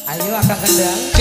Ayo Akang Kendang.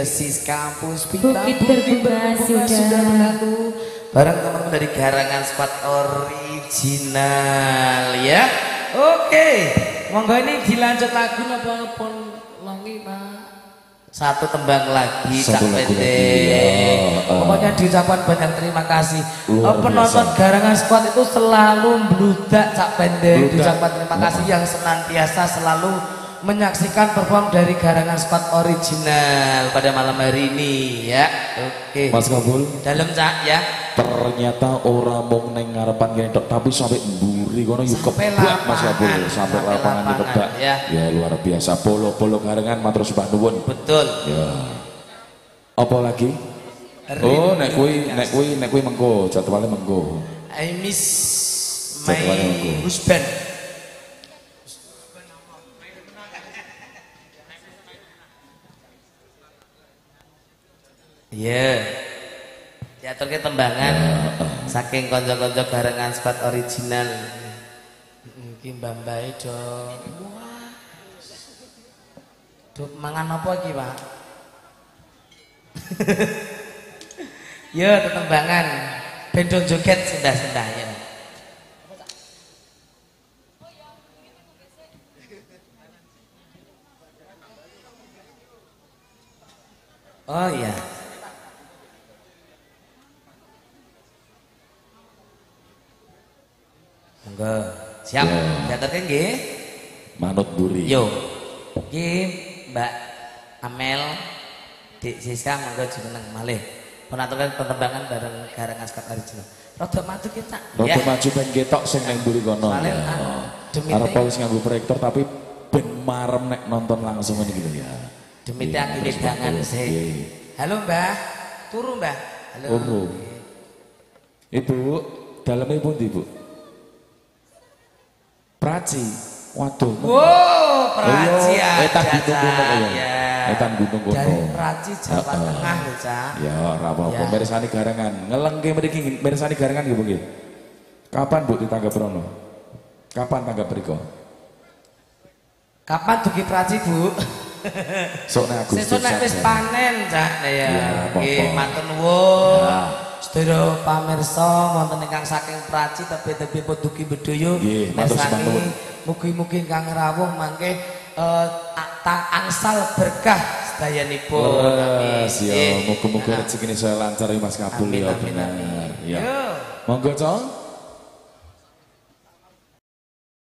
Sis Kampus Bukit Terbunga sudah berlalu bareng teman-teman dari Garangan Squad Original ya. Oke, monggo ini dilanjut lagu napa pun longi Pak. Satu tembang lagi Cak Pendek. Pokoknya diucapkan banyak terima kasih. Penonton Garangan Squad itu selalu membludak Cak Pendek. Diucapkan terima kasih yang senantiasa selalu menyaksikan perform dari Garangan Squad Original pada malam hari ini ya. Oke. Mas Kabul. Dalam Cak ya. Ternyata orang mau neng ngarepan gini tok, tapi sampai mburi kono yuk kebak Mas Kabul, sampai lapangan yuk kebak ya. Luar biasa. Polo Garangan matur sembah nuwun. Betul ya. Apa lagi? Oh nek kuwi mengko jadwalnya mengko. I miss my husband. Iya, teater ketembangan saking konco-konco Garangan Squad Original. Iki mbambae do. Wah. Do mangan apa iki, Pak? Ya, tetembangan. Bendo joget sendah-sendah ya. Oh iya. Monggo. Siap. Catatke nggih. Manut Buri. Yo. Iki Mbak Amel Dik Siska monggo jeneng malih. Penaturan penerbangan bareng Garangan Squad Original. Rada maju kita. Rada maju ben ketok sing nang Buri kono. Arep wis nganggo proyektor tapi ben marem nek nonton langsung ngene gitu ya. Demi akhire dangan sih. Halo Mbah. Turu Mbah. Halo. Turu. Ibu, dalamnya pundi Bu? Praci. Waduh. Wow, Praci ya. Etan gunung kono ya. Etan gunung kono. Dari Praci Jawa Tengah lho, Cak. Ya, ora apa-apa. Mirsani Garangan. Ngelengke mriki mirsani Garangan nggih Bu nggih. Kapan Bu ditanggap rono? Kapan tanggap mriko? Kapan dugi Praci, Bu? Sok nek Agustus. Sesuk nek wis panen, Cak. Ya. Nggih, matur nuwun. Sedherek pamirsa wonten ingkang saking Praci tebe-tebe Duki Bedoyo mersani mugi-mugi ingkang rawuh mangke angsal berkah sedayanipun. Amin. Ya, muga-muga rezekine saya lancar ya Mas Kabul ya bener. Ya. Monggo, Cong.